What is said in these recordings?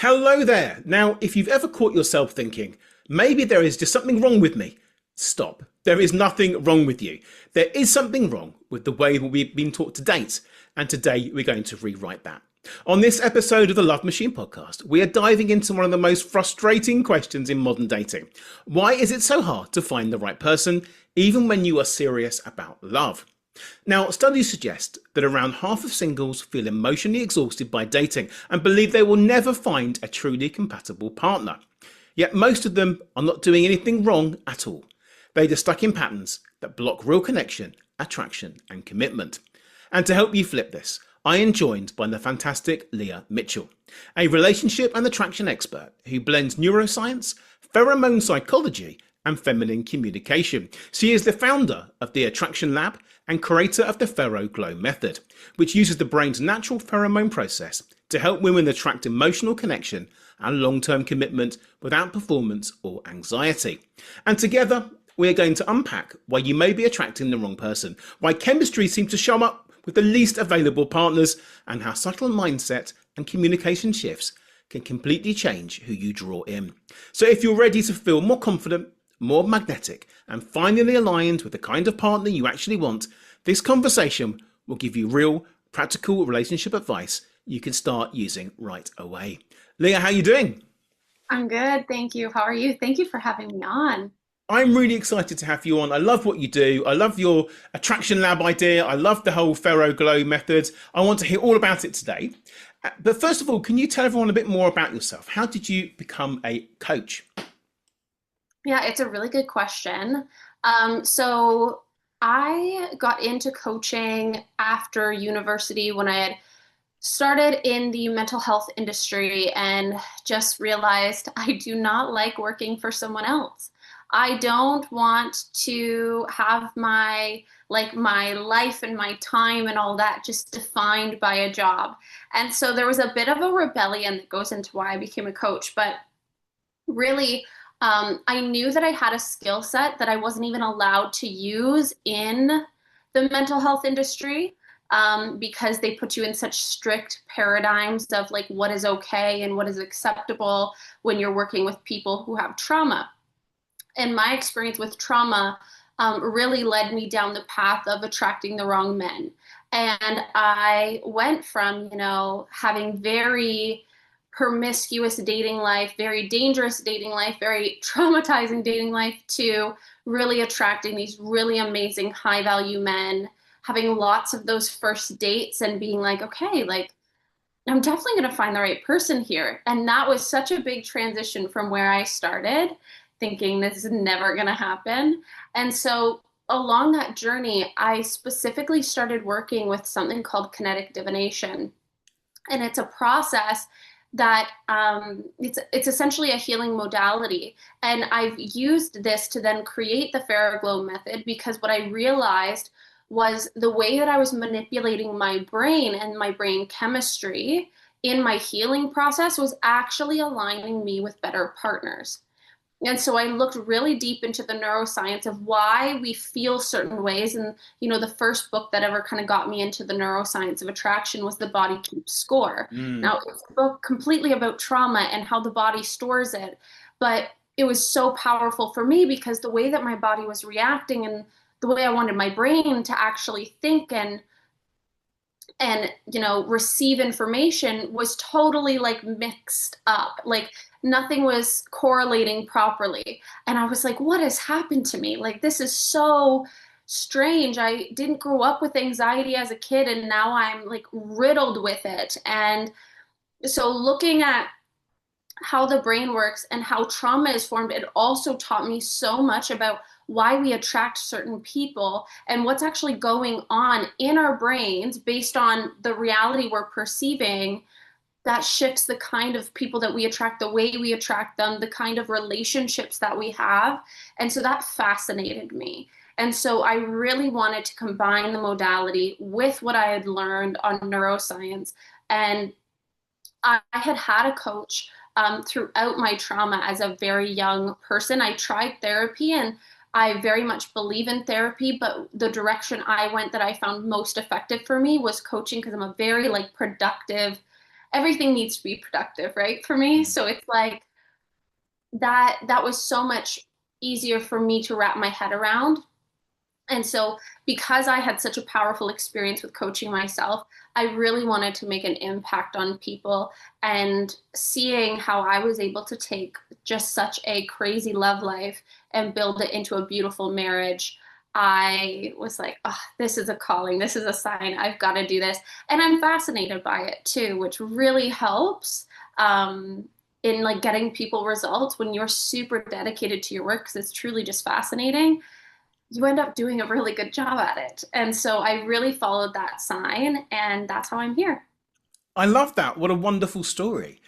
Hello there. Now, if you've ever caught yourself thinking, maybe there is just something wrong with me, stop. There is nothing wrong with you. There is something wrong with the way we've been taught to date, and today we're going to rewrite that. On this episode of the Love Machine podcast, we are diving into one of the most frustrating questions in modern dating. Why is it so hard to find the right person, even when you are serious about love? Now, studies suggest that around half of singles feel emotionally exhausted by dating and believe they will never find a truly compatible partner. Yet most of them are not doing anything wrong at all. They're just stuck in patterns that block real connection, attraction, and commitment. And to help you flip this, I am joined by the fantastic Leah Mitchell, a relationship and attraction expert who blends neuroscience, pheromone psychology, and feminine communication. She is the founder of the Attraction Lab and creator of the PheroGlow Method, which uses the brain's natural pheromone process to help women attract emotional connection and long-term commitment without performance or anxiety. And together, we are going to unpack why you may be attracting the wrong person, why chemistry seems to show up with the least available partners, and how subtle mindset and communication shifts can completely change who you draw in. So if you're ready to feel more confident, more magnetic, and finally aligned with the kind of partner you actually want, this conversation will give you real, practical relationship advice you can start using right away. Leah, how are you doing? I'm good, thank you. How are you? Thank you for having me on. I'm really excited to have you on. I love what you do. I love your Attraction Lab idea. I love the whole PheroGlow method. I want to hear all about it today. But first of all, can you tell everyone a bit more about yourself? How did you become a coach? Yeah, it's a really good question. So I got into coaching after university when I had started in the mental health industry and just realized I do not like working for someone else. I don't want to have my life and my time and all that just defined by a job. And so there was a bit of a rebellion that goes into why I became a coach, but really, I knew that I had a skill set that I wasn't even allowed to use in the mental health industry, because they put you in such strict paradigms of like what is okay and what is acceptable when you're working with people who have trauma. And my experience with trauma really led me down the path of attracting the wrong men. And I went from, having very promiscuous dating life, very dangerous dating life, very traumatizing dating life, to really attracting these really amazing high value men, having lots of those first dates and being like, okay, like I'm definitely going to find the right person here. And that was such a big transition from where I started, thinking this is never going to happen. And so along that journey, I specifically started working with something called kinetic divination. And it's a process that it's essentially a healing modality. And I've used this to then create the PheroGlow method because what I realized was the way that I was manipulating my brain and my brain chemistry in my healing process was actually aligning me with better partners. And so I looked really deep into the neuroscience of why we feel certain ways. And, the first book that ever kind of got me into the neuroscience of attraction was The Body Keeps Score. Mm. Now, it's a book completely about trauma and how the body stores it. But it was so powerful for me because the way that my body was reacting and the way I wanted my brain to actually think and receive information was totally like mixed up. Like nothing was correlating properly. And I was like, what has happened to me? Like, this is so strange. I didn't grow up with anxiety as a kid, and now I'm like riddled with it. And so looking at how the brain works and how trauma is formed, it also taught me so much about why we attract certain people and what's actually going on in our brains based on the reality we're perceiving that shifts the kind of people that we attract, the way we attract them, the kind of relationships that we have. And so that fascinated me. And so I really wanted to combine the modality with what I had learned on neuroscience. And I had had a coach throughout my trauma as a very young person. I tried therapy and I very much believe in therapy, but the direction I went that I found most effective for me was coaching because I'm a very like productive everything needs to be productive, right? For me. So it's like that was so much easier for me to wrap my head around. And so, because I had such a powerful experience with coaching myself, I really wanted to make an impact on people. And seeing how I was able to take just such a crazy love life and build it into a beautiful marriage, I was like, oh, this is a calling. This is a sign. I've got to do this. And I'm fascinated by it too, which really helps. In like getting people results when you're super dedicated to your work because it's truly just fascinating, you end up doing a really good job at it. And so I really followed that sign, and that's how I'm here. I love that. What a wonderful story.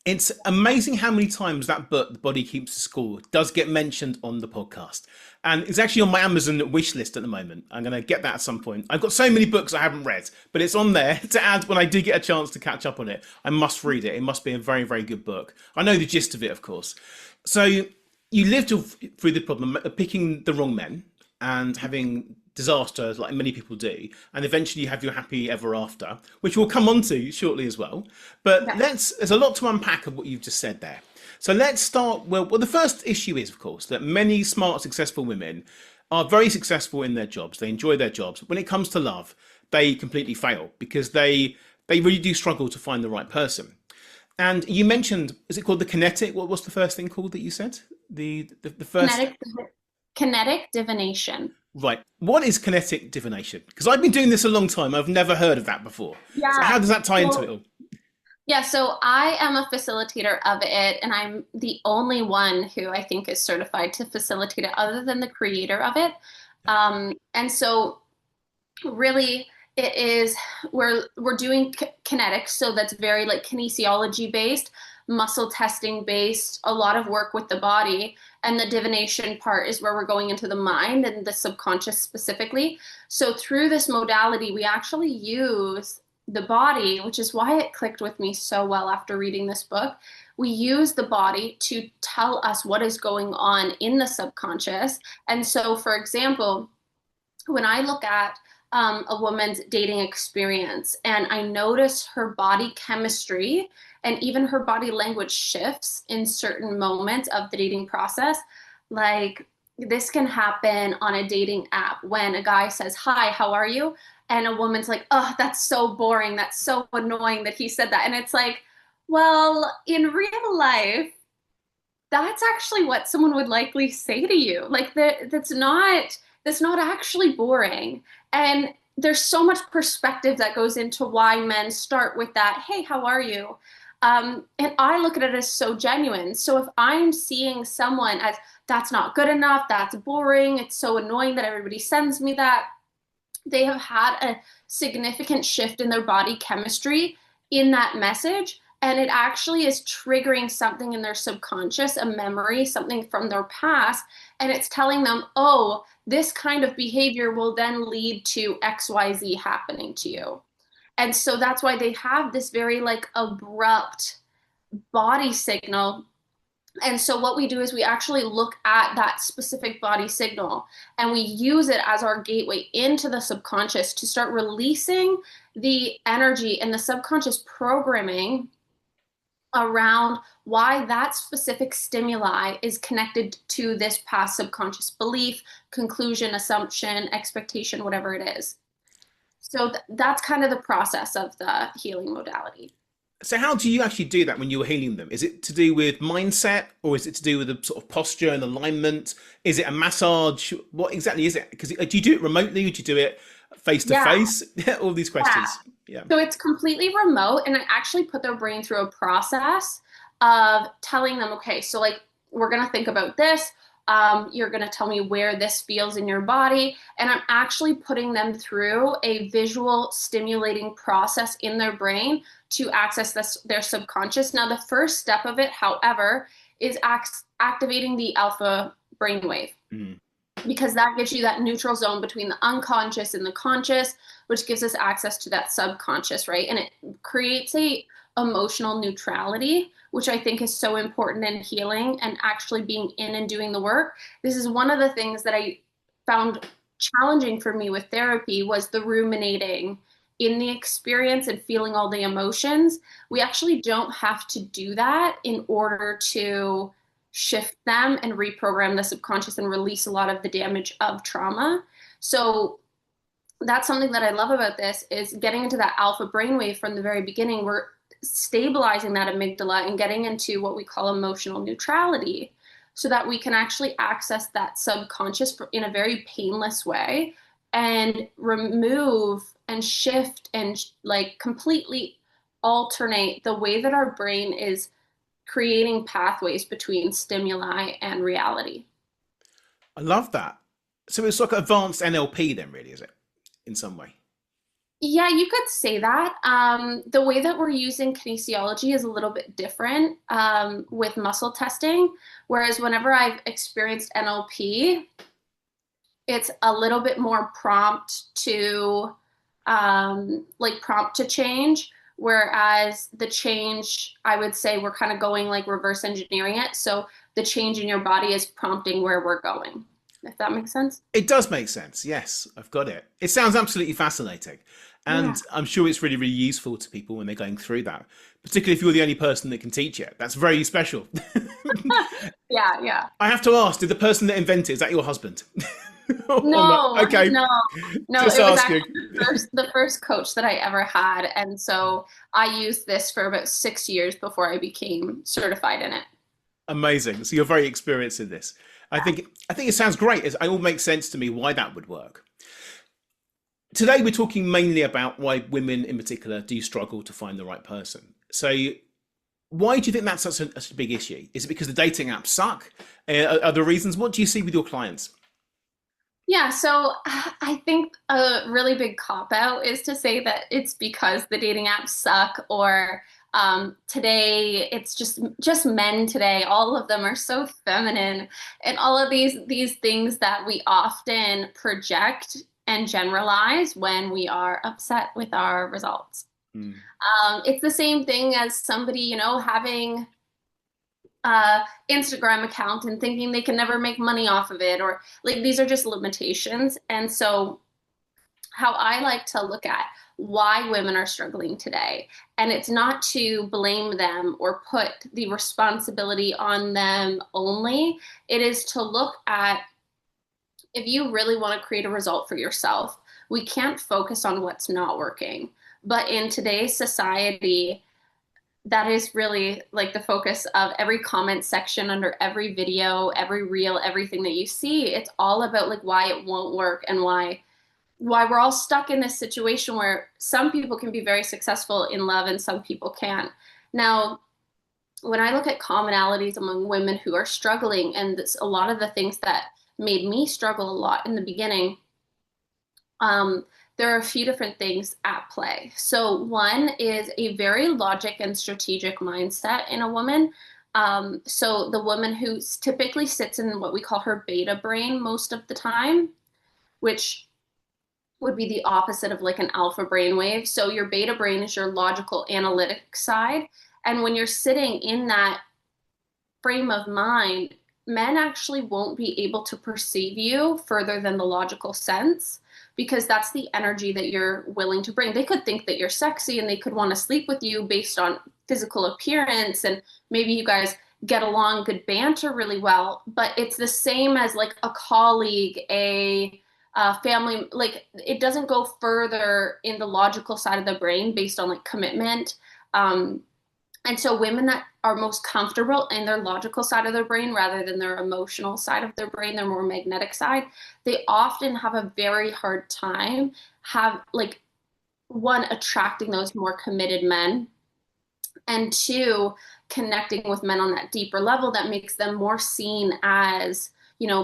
It's amazing how many times that book, The Body Keeps the Score, does get mentioned on the podcast. And it's actually on my Amazon wish list at the moment. I'm going to get that at some point. I've got so many books I haven't read, but it's on there to add when I do get a chance to catch up on it. I must read it. It must be a very, very good book. I know the gist of it, of course. So you lived through the problem of picking the wrong men and having disasters like many people do, and eventually you have your happy ever after, which we'll come on to shortly as well. But Yeah. there's a lot to unpack of what you've just said there. So let's start. Well, the first issue is, of course, that many smart, successful women are very successful in their jobs. They enjoy their jobs. When it comes to love, they completely fail because they really do struggle to find the right person. And you mentioned, is it called the kinetic? What was the first thing called that you said? The first. Kinetic, kinetic divination. Right. What is kinetic divination? Because I've been doing this a long time. I've never heard of that before. So Yeah. how does that tie into it So, all? yeah, so I am a facilitator of it, and I'm the only one who I think is certified to facilitate it other than the creator of it. And so really it is we're doing kinetics, so that's very like kinesiology based, muscle testing based, a lot of work with the body, and the divination part is where we're going into the mind and the subconscious specifically. So through this modality we actually use the body, which is why it clicked with me so well after reading this book. We use the body to tell us what is going on in the subconscious. And so for example, when I look at a woman's dating experience and I notice her body chemistry and even her body language shifts in certain moments of the dating process, like this can happen on a dating app when a guy says, "Hi, how are you?" And a woman's like, "Oh, that's so boring. That's so annoying that he said that." And it's like, well, in real life, that's actually what someone would likely say to you. Like that's not actually boring. And there's so much perspective that goes into why men start with that, "Hey, how are you?" And I look at it as so genuine. So if I'm seeing someone as that's not good enough, that's boring, it's so annoying that everybody sends me that, they have had a significant shift in their body chemistry in that message. And it actually is triggering something in their subconscious, a memory, something from their past. And it's telling them, oh, this kind of behavior will then lead to XYZ happening to you. And so that's why they have this very like abrupt body signal. And so what we do is we actually look at that specific body signal and we use it as our gateway into the subconscious to start releasing the energy and the subconscious programming around why that specific stimuli is connected to this past subconscious belief, conclusion, assumption, expectation, whatever it is. So that's kind of the process of the healing modality. So how do you actually do that when you're healing them? Is it to do with mindset, or is it to do with the sort of posture and alignment? Is it a massage? What exactly is it? Because do you do it remotely? Do you do it face to Yeah, face? All these yeah. questions. Yeah. So it's completely remote, and I actually put their brain through a process of telling them, okay, so like we're gonna think about this. You're gonna tell me where this feels in your body, and I'm actually putting them through a visual stimulating process in their brain to access their subconscious. Now, the first step of it, however, is activating the alpha brainwave, Mm. because that gives you that neutral zone between the unconscious and the conscious, which gives us access to that subconscious, right? And it creates a emotional neutrality, which I think is so important in healing and actually being in and doing the work. This is one of the things that I found challenging for me with therapy was the ruminating in the experience and feeling all the emotions. We actually don't have to do that in order to shift them and reprogram the subconscious and release a lot of the damage of trauma. So that's something that I love about this is getting into that alpha brainwave from the very beginning. We're stabilizing that amygdala and getting into what we call emotional neutrality so that we can actually access that subconscious in a very painless way and remove and shift and like completely alternate the way that our brain is creating pathways between stimuli and reality. I love that. So it's like advanced NLP then, really, is it? In some way. Yeah, you could say that. The way that we're using kinesiology is a little bit different with muscle testing. Whereas whenever I've experienced NLP, it's a little bit more prompt to prompt to change. Whereas the change, I would say we're kind of going like reverse engineering it. So the change in your body is prompting where we're going, if that makes sense. It does make sense. Yes, I've got it. It sounds absolutely fascinating. Yeah. And I'm sure it's really, really useful to people when they're going through that, particularly if you're the only person that can teach it. That's very special. Yeah, yeah. I have to ask, did the person that invented, is that your husband? Or not? No, Okay, no, no. just It was asking. actually the first coach that I ever had, and so I used this for about 6 years before I became certified in it. Amazing. So you're very experienced in this. I think it sounds great. It all makes sense to me why that would work. Today we're talking mainly about why women in particular do struggle to find the right person. So why do you think that's such a big issue? Is it because the dating apps suck? Are there reasons? What do you see with your clients? Yeah, so I think a really big cop out is to say that it's because the dating apps suck or today it's just men today. All of them are so feminine and all of these things that we often project and generalize when we are upset with our results. Mm. It's the same thing as somebody, having Instagram account and thinking they can never make money off of it, or like these are just limitations. And so, how I like to look at why women are struggling today, and it's not to blame them or put the responsibility on them only, it is to look at if you really want to create a result for yourself, we can't focus on what's not working. But in today's society, that is really like the focus of every comment section under every video, every reel, everything that you see. It's all about like why it won't work and why we're all stuck in this situation where some people can be very successful in love and some people can't. Now, when I look at commonalities among women who are struggling, and this, a lot of the things that made me struggle a lot in the beginning, there are a few different things at play. So one is a very logic and strategic mindset in a woman. So the woman who typically sits in what we call her beta brain most of the time, which would be the opposite of like an alpha brainwave. So your beta brain is your logical analytic side. And when you're sitting in that frame of mind, men actually won't be able to perceive you further than the logical sense because that's the energy that you're willing to bring. They could think that you're sexy and they could want to sleep with you based on physical appearance and maybe you guys get along, good banter really well, but it's the same as like a colleague, a family, like it doesn't go further in the logical side of the brain based on like commitment. And so women that are most comfortable in their logical side of their brain rather than their emotional side of their brain, their more magnetic side, they often have a very hard time have like one, attracting those more committed men, and two, connecting with men on that deeper level that makes them more seen as,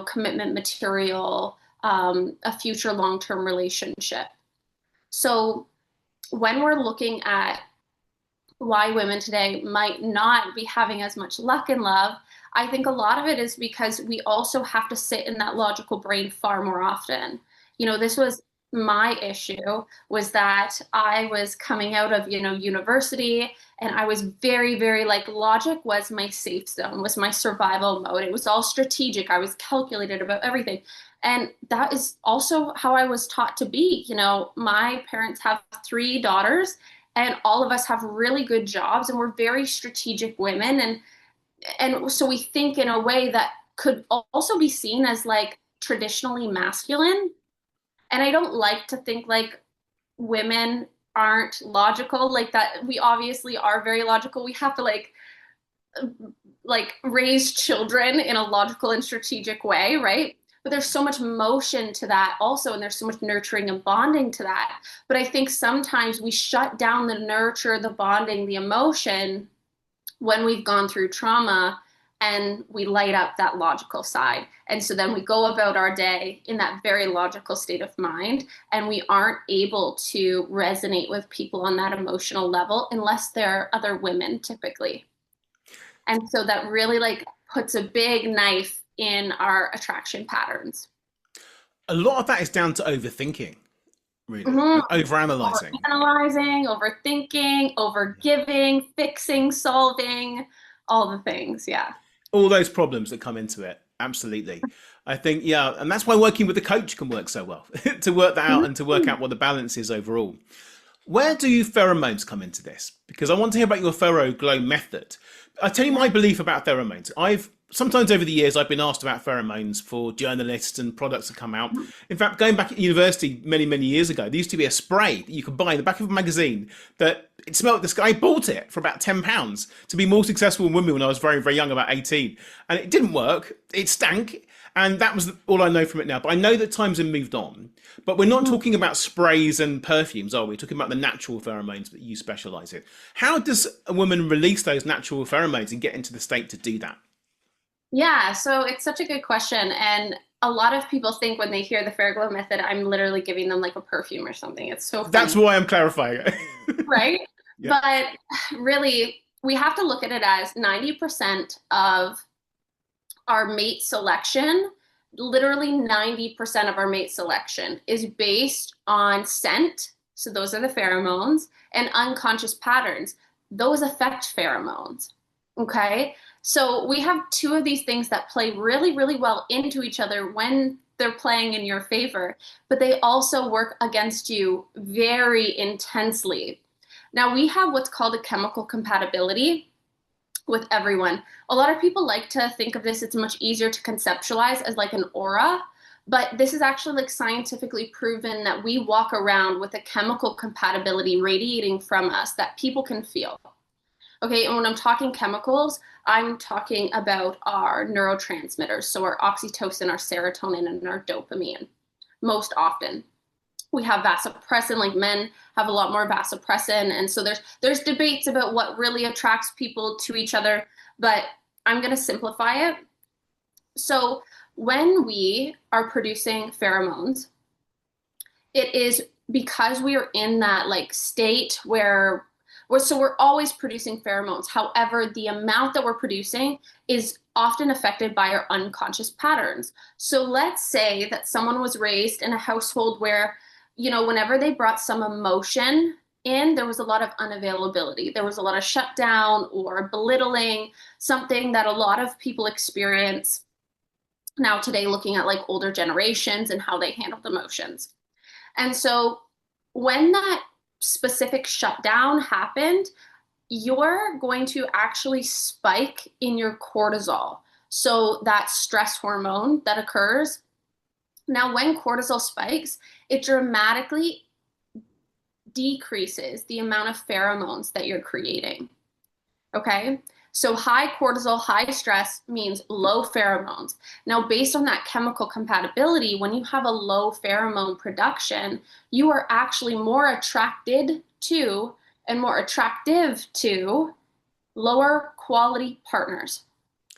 commitment material, a future long-term relationship. So when we're looking at why women today might not be having as much luck in love, I think a lot of it is because we also have to sit in that logical brain far more often. This was my issue was that I was coming out of, university, and I was very, very like logic was my safe zone, was my survival mode. It was all strategic. I was calculated about everything. And that is also how I was taught to be. My parents have three daughters, and all of us have really good jobs, and we're very strategic women. And so we think in a way that could also be seen as like traditionally masculine. And I don't like to think like women aren't logical, like that. We obviously are very logical. We have to like raise children in a logical and strategic way, right? But there's so much motion to that also, and there's so much nurturing and bonding to that. But I think sometimes we shut down the nurture, the bonding, the emotion when we've gone through trauma, and we light up that logical side. And so then we go about our day in that very logical state of mind, and we aren't able to resonate with people on that emotional level unless they're other women typically. And so that really like puts a big knife in our attraction patterns. A lot of that is down to overthinking, really, Mm-hmm. and overanalyzing. Analyzing, overthinking, overgiving, fixing, solving, all the things. Yeah. All those problems that come into it. Absolutely. I think, yeah, and that's why working with a coach can work so well, to work that out and to work out what the balance is overall. Where do pheromones come into this? Because I want to hear about your PheroGlow method. I'll tell you my belief about pheromones. Sometimes over the years, I've been asked about pheromones for journalists and products that come out. In fact, going back at university many, many years ago, there used to be a spray that you could buy in the back of a magazine that it smelled the sky. I bought it for about £10 to be more successful in women when I was very, very young, about 18. And it didn't work. It stank. And that was all I know from it now. But I know that times have moved on. But we're not talking about sprays and perfumes, are we? We're talking about the natural pheromones that you specialize in. How does a woman release those natural pheromones and get into the state to do that? Yeah, so it's such a good question. And a lot of people think when they hear the PheroGlow method, I'm literally giving them like a perfume or something. It's so That's funny, why I'm clarifying it. right? Yeah. But really, we have to look at it as 90% of our mate selection, literally 90% of our mate selection is based on scent. So those are the pheromones, and unconscious patterns. Those affect pheromones. Okay. So we have two of these things that play really, really well into each other when they're playing in your favor, but they also work against you very intensely. Now we have what's called a chemical compatibility with everyone. A lot of people like to think of this, it's much easier to conceptualize as like an aura, but this is actually like scientifically proven that we walk around with a chemical compatibility radiating from us that people can feel. Okay, and when I'm talking chemicals, I'm talking about our neurotransmitters, so our oxytocin, our serotonin, and our dopamine, most often. We have vasopressin, like men have a lot more vasopressin, and so there's debates about what really attracts people to each other, but I'm going to simplify it. So when we are producing pheromones, it is because we are in that like state where we're always producing pheromones. However, the amount that we're producing is often affected by our unconscious patterns. So let's say that someone was raised in a household where, whenever they brought some emotion in, there was a lot of unavailability. There was a lot of shutdown or belittling, something that a lot of people experience now today, looking at like older generations and how they handled emotions. And so when that specific shutdown happened, you're going to actually spike in your cortisol. So that stress hormone that occurs. Now, when cortisol spikes, it dramatically decreases the amount of pheromones that you're creating. Okay? So high cortisol, high stress means low pheromones. Now, based on that chemical compatibility, when you have a low pheromone production, you are actually more attracted to and more attractive to lower quality partners.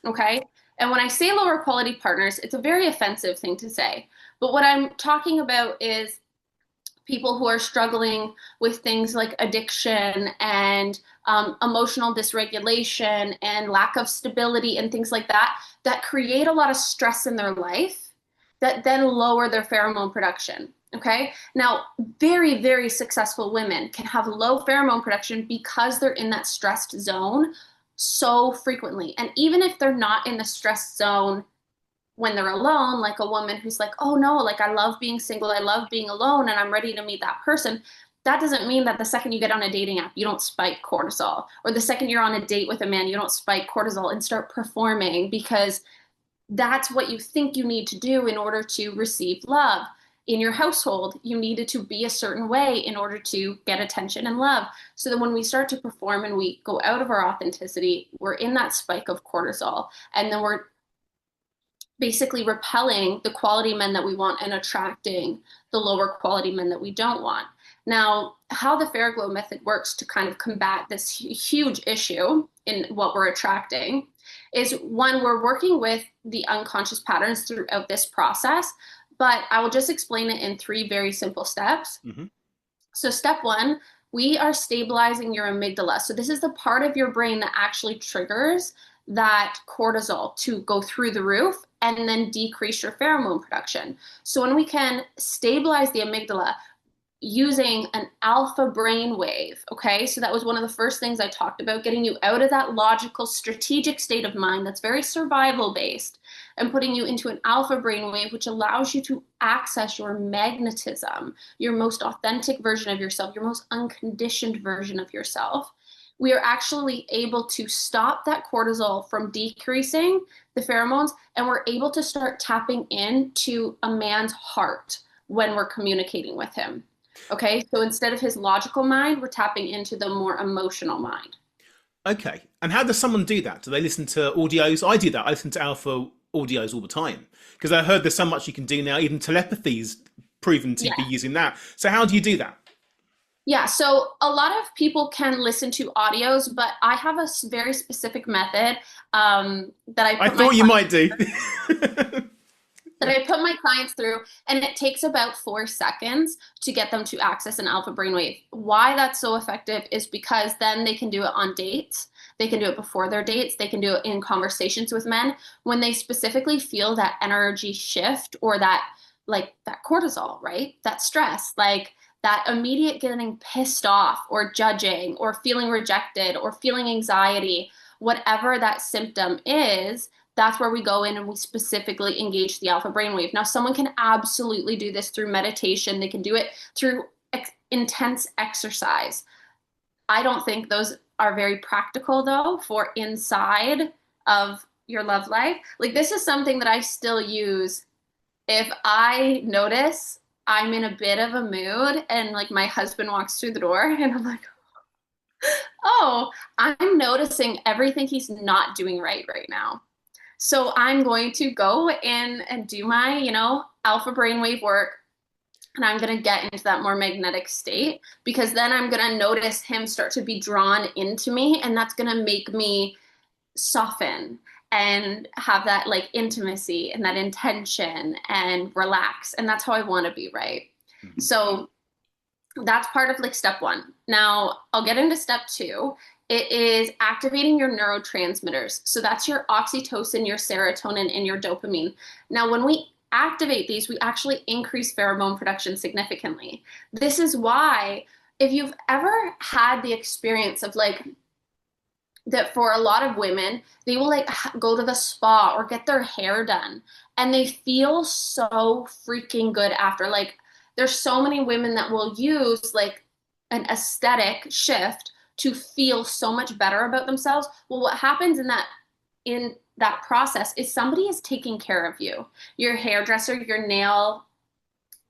Okay? And when I say lower quality partners, it's a very offensive thing to say. But what I'm talking about is people who are struggling with things like addiction and emotional dysregulation and lack of stability and things like that, that create a lot of stress in their life that then lower their pheromone production. Okay. Now, very, very successful women can have low pheromone production because they're in that stressed zone so frequently. And even if they're not in the stressed zone when they're alone, like a woman who's like, oh no, like I love being single, I love being alone, and I'm ready to meet that person. That doesn't mean that the second you get on a dating app, you don't spike cortisol, or the second you're on a date with a man, you don't spike cortisol and start performing because that's what you think you need to do in order to receive love. In your household, you needed to be a certain way in order to get attention and love. So that when we start to perform and we go out of our authenticity, we're in that spike of cortisol. And then we're basically repelling the quality men that we want and attracting the lower quality men that we don't want. Now, how the PheroGlow method works to kind of combat this huge issue in what we're attracting is one, we're working with the unconscious patterns throughout this process, but I will just explain it in 3 very simple steps. Mm-hmm. So step 1, we are stabilizing your amygdala. So this is the part of your brain that actually triggers that cortisol to go through the roof and then decrease your pheromone production. So when we can stabilize the amygdala using an alpha brain wave, okay? So that was one of the first things I talked about, getting you out of that logical, strategic state of mind that's very survival based and putting you into an alpha brain wave, which allows you to access your magnetism, your most authentic version of yourself, your most unconditioned version of yourself. We are actually able to stop that cortisol from decreasing the pheromones, and we're able to start tapping into a man's heart when we're communicating with him. Okay, so instead of his logical mind, we're tapping into the more emotional mind. Okay. And how does someone do that? Do they listen to audios? I do that. I listen to alpha audios all the time because I heard there's so much you can do now. Even telepathy's proven to be using that. So how do you do that? Yeah, so a lot of people can listen to audios, but I have a very specific method that I thought you might do. that I put my clients through, and it takes about 4 seconds to get them to access an alpha brainwave. Why that's so effective is because then they can do it on dates. They can do it before their dates. They can do it in conversations with men when they specifically feel that energy shift or that like that cortisol, right? That stress, like that immediate getting pissed off or judging or feeling rejected or feeling anxiety, whatever that symptom is. That's where we go in and we specifically engage the alpha brainwave. Now, someone can absolutely do this through meditation. They can do it through intense exercise. I don't think those are very practical, though, for inside of your love life. Like, this is something that I still use if I notice I'm in a bit of a mood and, like, my husband walks through the door and I'm like, oh, I'm noticing everything he's not doing right now. So I'm going to go in and do my, alpha brainwave work, and I'm going to get into that more magnetic state because then I'm going to notice him start to be drawn into me, and that's going to make me soften and have that like intimacy and that intention and relax. And that's how I want to be, right? Mm-hmm. So that's part of like step 1. Now I'll get into step 2. It is activating your neurotransmitters. So that's your oxytocin, your serotonin, and your dopamine. Now, when we activate these, we actually increase pheromone production significantly. This is why if you've ever had the experience of like that for a lot of women, they will like go to the spa or get their hair done and they feel so freaking good after. Like there's so many women that will use like an aesthetic shift to feel so much better about themselves. Well, what happens in that process is somebody is taking care of you. Your hairdresser, your nail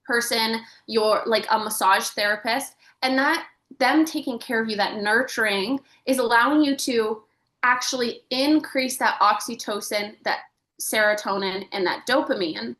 person, your like a massage therapist, and that them taking care of you, that nurturing is allowing you to actually increase that oxytocin, that serotonin, and that dopamine.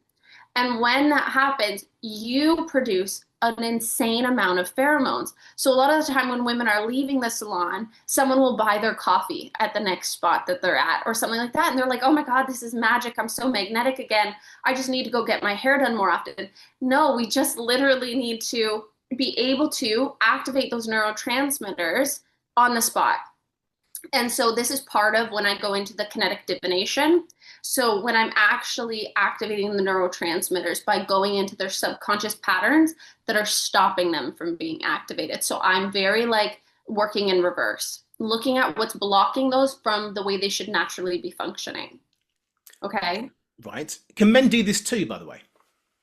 And when that happens, you produce an insane amount of pheromones. So a lot of the time when women are leaving the salon, someone will buy their coffee at the next spot that they're at or something like that. And they're like, oh my God, this is magic. I'm so magnetic again. I just need to go get my hair done more often. No, we just literally need to be able to activate those neurotransmitters on the spot. And so this is part of when I go into the kinetic divination. So when I'm actually activating the neurotransmitters by going into their subconscious patterns that are stopping them from being activated. So I'm very like working in reverse, looking at what's blocking those from the way they should naturally be functioning. Okay. Right. Can men do this too, by the way?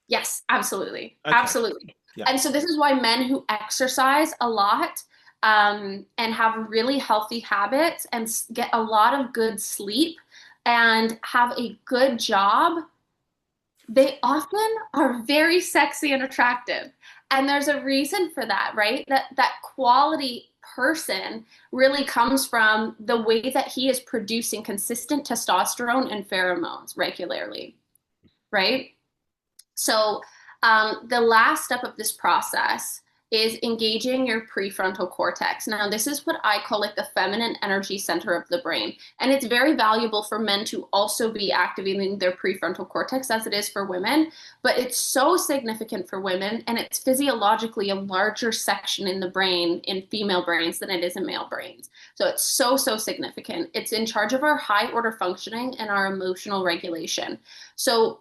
Yes, absolutely. Okay. Absolutely. Yeah. And so this is why men who exercise a lot and have really healthy habits and get a lot of good sleep and have a good job, they often are very sexy and attractive. And there's a reason for that, right? That quality person really comes from the way that he is producing consistent testosterone and pheromones regularly, right? So, the last step of this process is engaging your prefrontal cortex. Now, this is what I call like the feminine energy center of the brain. And it's very valuable for men to also be activating their prefrontal cortex as it is for women. But it's so significant for women, and it's physiologically a larger section in the brain in female brains than it is in male brains. So it's so, so significant. It's in charge of our high order functioning and our emotional regulation. So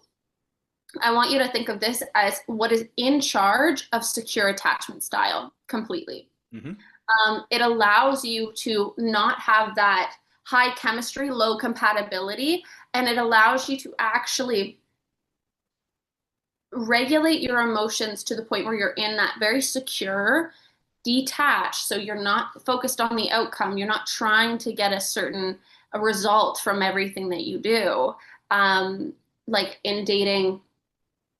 I want you to think of this as what is in charge of secure attachment style completely. Hmm. It allows you to not have that high chemistry, low compatibility, and it allows you to actually regulate your emotions to the point where you're in that very secure, detached. So you're not focused on the outcome. You're not trying to get a result from everything that you do. Like in dating,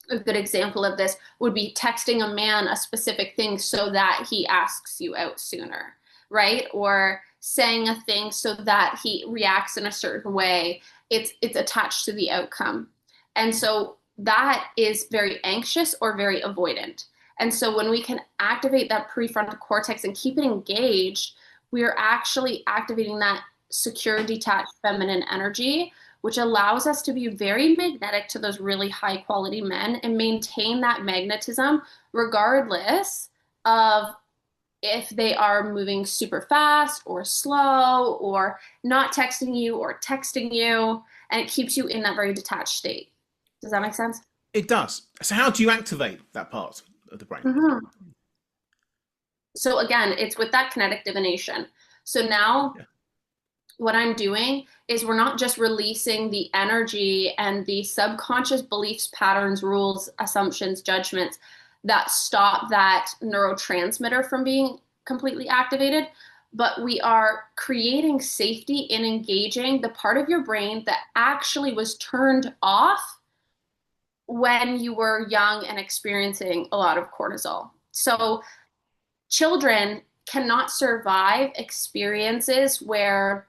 a good example of this would be texting a man a specific thing so that he asks you out sooner, right? Or saying a thing so that he reacts in a certain way. It's attached to the outcome. And so that is very anxious or very avoidant. And so when we can activate that prefrontal cortex and keep it engaged, we are actually activating that secure, detached feminine energy, which allows us to be very magnetic to those really high quality men and maintain that magnetism regardless of if they are moving super fast or slow or not texting you or texting you. And it keeps you in that very detached state. Does that make sense? It does. So how do you activate that part of the brain? Mm-hmm. So again, it's with that kinetic divination. So now Yeah. what I'm doing is we're not just releasing the energy and the subconscious beliefs, patterns, rules, assumptions, judgments that stop that neurotransmitter from being completely activated, but we are creating safety in engaging the part of your brain that actually was turned off when you were young and experiencing a lot of cortisol. Yeah. So children cannot survive experiences where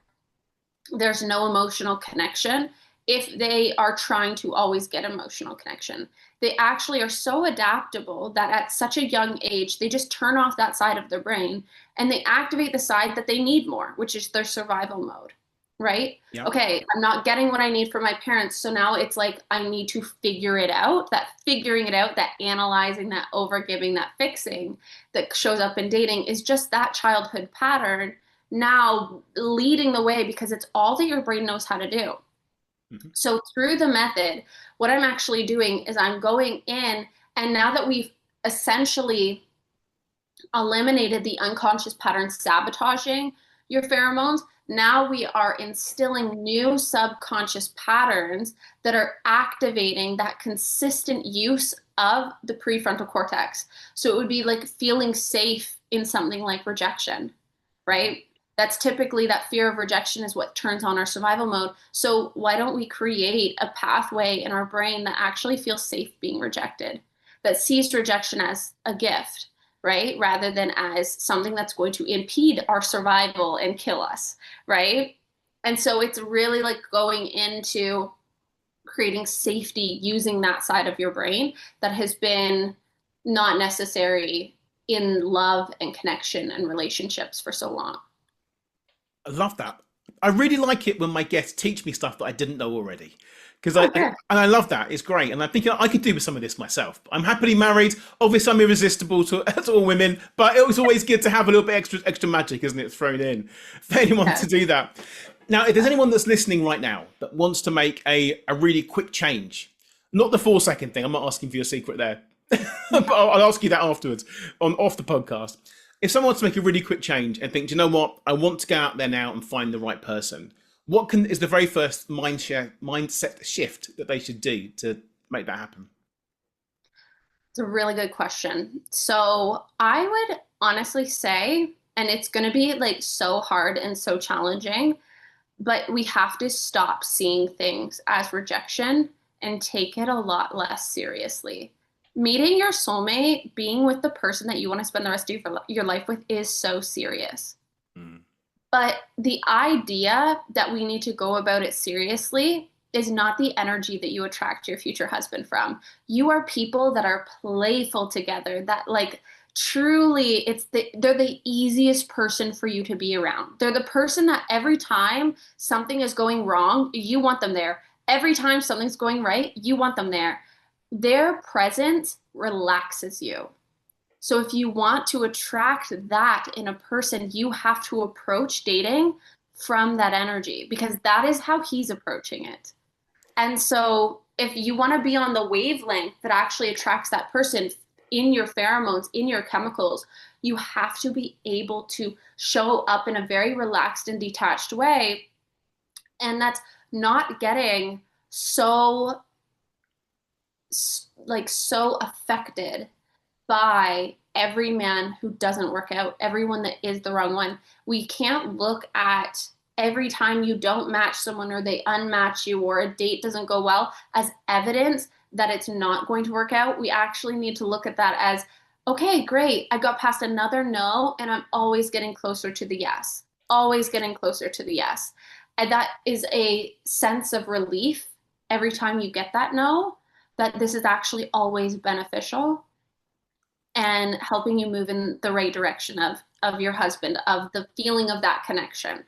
there's no emotional connection if they are trying to always get emotional connection. They actually are so adaptable that at such a young age, they just turn off that side of their brain and they activate the side that they need more, which is their survival mode, right? Yeah. Okay, I'm not getting what I need from my parents. So now it's like I need to figure it out. That figuring it out, that analyzing, that overgiving, that fixing that shows up in dating is just that childhood pattern now leading the way because it's all that your brain knows how to do. Hmm. So through the method, what I'm actually doing is I'm going in, and now that we've essentially eliminated the unconscious pattern sabotaging your pheromones, now we are instilling new subconscious patterns that are activating that consistent use of the prefrontal cortex. So it would be like feeling safe in something like rejection, right? That's typically that fear of rejection is what turns on our survival mode. So why don't we create a pathway in our brain that actually feels safe being rejected, that sees rejection as a gift, right? Rather than as something that's going to impede our survival and kill us, right? And so it's really like going into creating safety using that side of your brain that has been not necessary in love and connection and relationships for so long. I love that. I really like it when my guests teach me stuff that I didn't know already. because Oh, I good. and I love that. It's great, and I think I could do with some of this myself. I'm happily married. Obviously, I'm irresistible to, to all women, but it was always good to have a little bit extra magic, isn't it, thrown in for anyone Yes. to do that. Now, if there's anyone that's listening right now that wants to make a really quick change, not the 4 second thing. I'm not asking for your secret there, but I'll ask you that afterwards on off the podcast. If someone wants to make a really quick change and think, do you know what, I want to go out there now and find the right person, what can is the very first mindset shift that they should do to make that happen? It's a really good question. So I would honestly say, and it's going to be like so hard and so challenging, but we have to stop seeing things as rejection and take it a lot less seriously. Meeting your soulmate, being with the person that you want to spend the rest of your life with is so serious. Mm. But the idea that we need to go about it seriously is not the energy that you attract your future husband from. You are people that are playful together, that like truly they're the easiest person for you to be around. They're the person that every time something is going wrong, you want them there. Every time something's going right, you want them there. Their presence relaxes you. So if you want to attract that in a person, you have to approach dating from that energy because that is how he's approaching it. And so if you want to be on the wavelength that actually attracts that person in your pheromones, in your chemicals, you have to be able to show up in a very relaxed and detached way. And that's not getting so so affected by every man who doesn't work out, everyone that is the wrong one. We can't look at every time you don't match someone or they unmatch you or a date doesn't go well as evidence that it's not going to work out. We actually need to look at that as, okay, great. I got past another no, and I'm always getting closer to the yes, always getting closer to the yes. And that is a sense of relief every time you get that no, that this is actually always beneficial and helping you move in the right direction of your husband, of the feeling of that connection.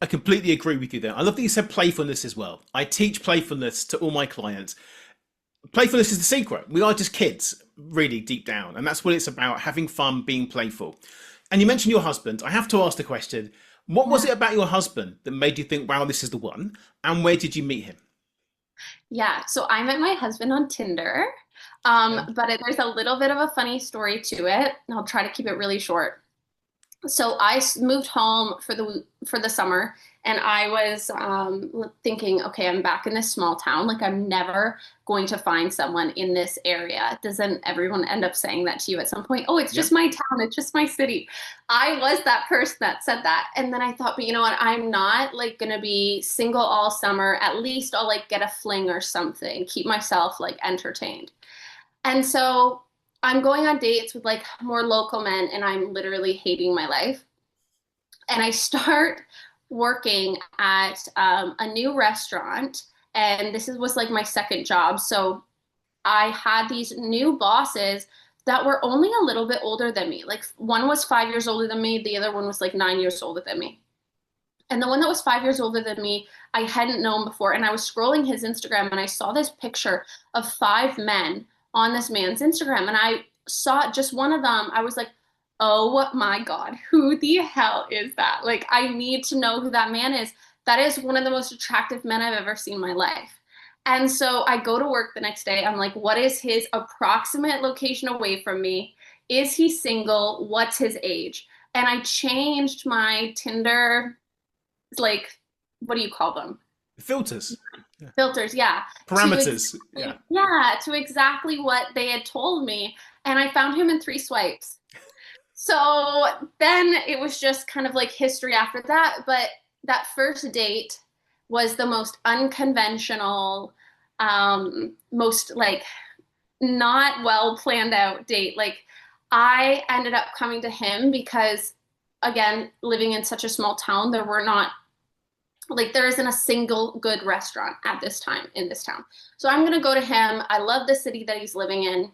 I completely agree with you there. I love that you said playfulness as well. I teach playfulness to all my clients. Playfulness is the secret. We are just kids, really deep down, and that's what it's about: having fun, being playful. And you mentioned your husband. I have to ask the question: what was Yeah. it about your husband that made you think, "Wow, this is the one"? And where did you meet him? Yeah, so I met my husband on Tinder, Okay. but there's a little bit of a funny story to it. I'll try to keep it really short. So I moved home for the summer, and I was thinking, okay, I'm back in this small town. Like I'm never going to find someone in this area. Doesn't everyone end up saying that to you at some point? Oh, it's Yeah. just my town. It's just my city. I was that person that said that, and then I thought, but you know what? I'm not like gonna be single all summer. At least I'll like get a fling or something. Keep myself like entertained. And so I'm going on dates with like more local men and I'm literally hating my life. And I start working at a new restaurant. And was like my second job. So I had these new bosses that were only a little bit older than me. Like one was 5 years older than me, the other one was like 9 years older than me. And the one that was 5 years older than me, I hadn't known before. And I was scrolling his Instagram and I saw this picture of 5 men on this man's Instagram. And I saw just one of them. I was like, oh my God, who the hell is that? Like, I need to know who that man is. That is one of the most attractive men I've ever seen in my life. And so I go to work the next day. I'm like, what is his approximate location away from me? Is he single? What's his age? And I changed my Tinder, like, what do you call them? Filters. Yeah. Filters, yeah. Parameters. Yeah. To exactly what they had told me. And I found him in 3 swipes. So then it was just kind of like history after that. But that first date was the most unconventional, most like not well planned out date. Like I ended up coming to him because, again, living in such a small town, there isn't a single good restaurant at this time in this town. So I'm going to go to him. I love the city that he's living in.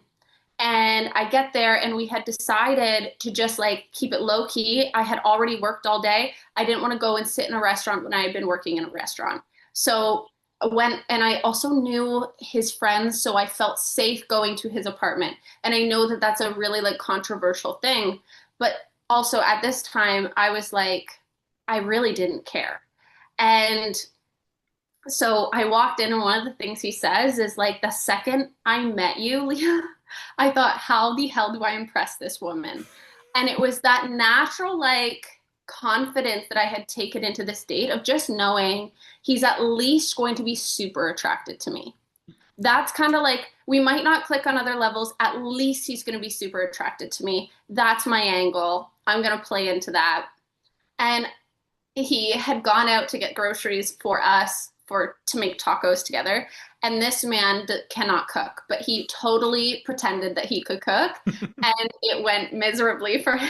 And I get there and we had decided to just like keep it low key. I had already worked all day. I didn't want to go and sit in a restaurant when I had been working in a restaurant. So went, and I also knew his friends, so I felt safe going to his apartment. And I know that that's a really like controversial thing, but also at this time I was like, I really didn't care. And so I walked in, and one of the things he says is like, the second I met you, Leah, I thought, how the hell do I impress this woman? And it was that natural, like, confidence that I had taken into this date of just knowing he's at least going to be super attracted to me. That's kind of like, we might not click on other levels. At least he's going to be super attracted to me. That's my angle. I'm going to play into that. And he had gone out to get groceries for us for to make tacos together, and this man cannot cook, but he totally pretended that he could cook, and it went miserably for him.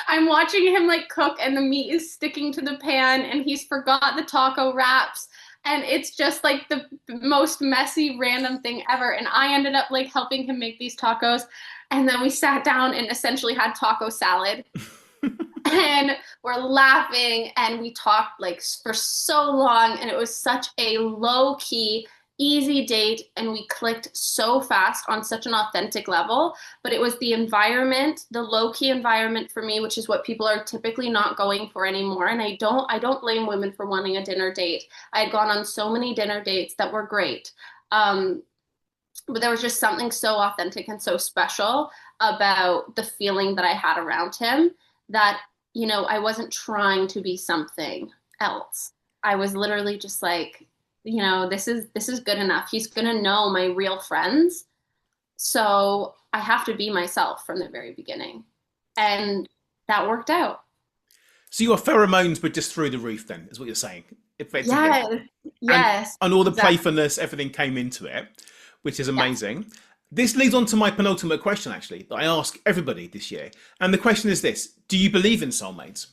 I'm watching him like cook, and the meat is sticking to the pan, and he's forgot the taco wraps, and it's just like the most messy random thing ever. And I ended up like helping him make these tacos, and then we sat down and essentially had taco salad. And we're laughing, and we talked like for so long, and it was such a low key, easy date, and we clicked so fast on such an authentic level. But it was the environment, the low key environment for me, which is what people are typically not going for anymore. And I don't blame women for wanting a dinner date. I had gone on so many dinner dates that were great. But there was just something so authentic and so special about the feeling that I had around him, that I wasn't trying to be something else. I was literally just like, this is good enough. He's gonna know my real friends. So I have to be myself from the very beginning. And that worked out. So your pheromones were just through the roof then, is what you're saying, effectively. Yes, yes, And all the exactly. playfulness, everything came into it, which is Yes. amazing. This leads on to my penultimate question, actually, that I ask everybody this year. And the question is this: do you believe in soulmates?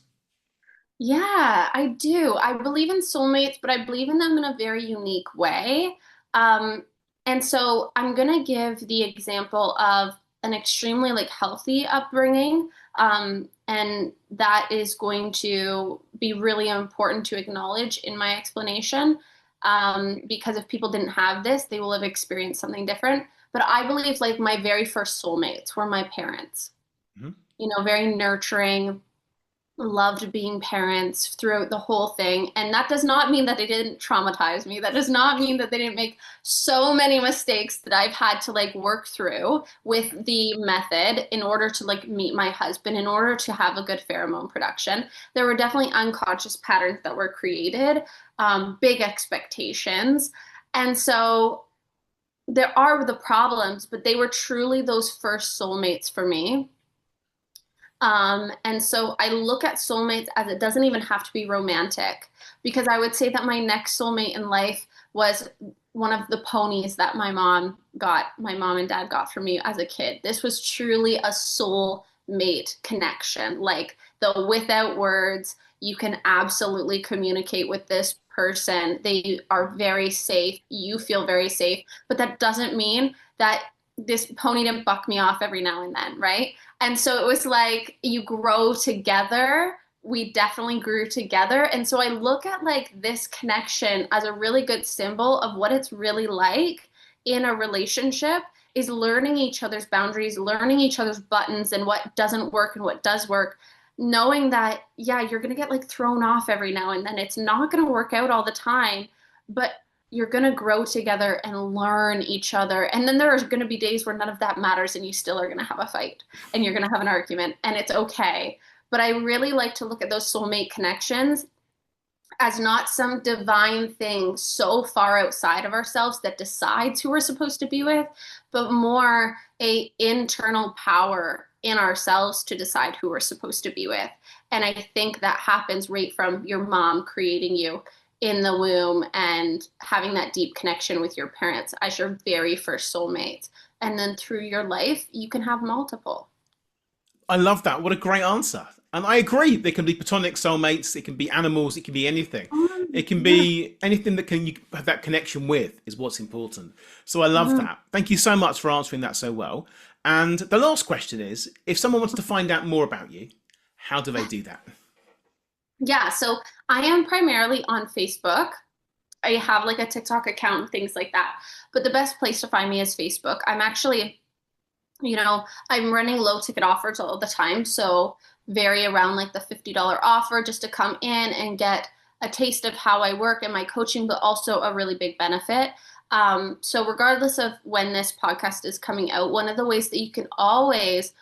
Yeah, I do. I believe in soulmates, but I believe in them in a very unique way. Um, and so I'm gonna give the example of an extremely like healthy upbringing. And that is going to be really important to acknowledge in my explanation. Because if people didn't have this, they will have experienced something different. But I believe like my very first soulmates were my parents, Mhm. very nurturing, loved being parents throughout the whole thing. And that does not mean that they didn't traumatize me. That does not mean that they didn't make so many mistakes that I've had to like work through with the method in order to like meet my husband, in order to have a good pheromone production. There were definitely unconscious patterns that were created, big expectations. And so there are the problems, but they were truly those first soulmates for me. And so I look at soulmates as it doesn't even have to be romantic, because I would say that my next soulmate in life was one of the ponies that my mom and dad got for me as a kid. This was truly a soulmate connection, like the without words, you can absolutely communicate with this person. They are very safe. You feel very safe, but that doesn't mean that this pony didn't buck me off every now and then, right? And so it was like you grow together. We definitely grew together. And so I look at like this connection as a really good symbol of what it's really like in a relationship, is learning each other's boundaries, learning each other's buttons and what doesn't work and what does work, knowing that, yeah, you're going to get like thrown off every now and then. It's not going to work out all the time, but you're going to grow together and learn each other. And then there are going to be days where none of that matters, and you still are going to have a fight and you're going to have an argument, and it's okay. But I really like to look at those soulmate connections as not some divine thing so far outside of ourselves that decides who we're supposed to be with, but more a internal power in ourselves to decide who we're supposed to be with. And I think that happens right from your mom creating you in the womb and having that deep connection with your parents as your very first soulmates. And then through your life, you can have multiple. I love that. What a great answer. And I agree. They can be platonic soulmates. It can be animals. It can be anything. It can Yeah. be anything that can you have that connection with is what's important. So I love Mhm. that. Thank you so much for answering that so well. And the last question is, if someone wants to find out more about you, how do they do that? Yeah, so I am primarily on Facebook. I have like a TikTok account and things like that. But the best place to find me is Facebook. I'm actually, I'm running low ticket offers all the time. So vary around like the $50 offer just to come in and get a taste of how I work and my coaching, but also a really big benefit. So regardless of when this podcast is coming out, one of the ways that you can always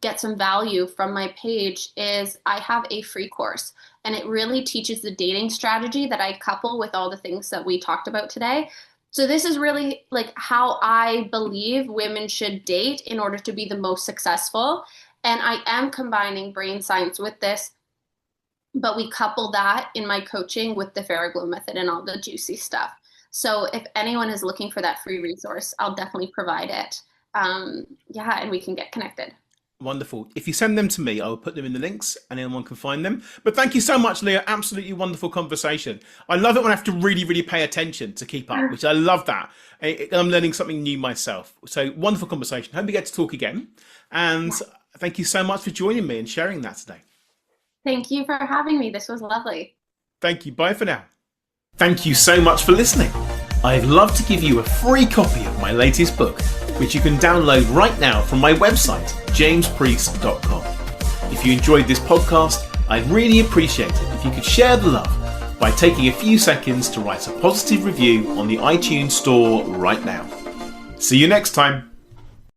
get some value from my page is I have a free course, and it really teaches the dating strategy that I couple with all the things that we talked about today. So this is really like how I believe women should date in order to be the most successful. And I am combining brain science with this, but we couple that in my coaching with the PheroGlow method and all the juicy stuff. So if anyone is looking for that free resource, I'll definitely provide it. And we can get connected. Wonderful. If you send them to me, I will put them in the links and anyone can find them. But thank you so much, Leah. Absolutely wonderful conversation. I love it when I have to really, really pay attention to keep up, which I love that. I'm learning something new myself. So wonderful conversation. Hope we get to talk again. And thank you so much for joining me and sharing that today. Thank you for having me. This was lovely. Thank you. Bye for now. Thank you so much for listening. I'd love to give you a free copy of my latest book, which you can download right now from my website, jamespreece.com. If you enjoyed this podcast, I'd really appreciate it if you could share the love by taking a few seconds to write a positive review on the iTunes store right now. See you next time.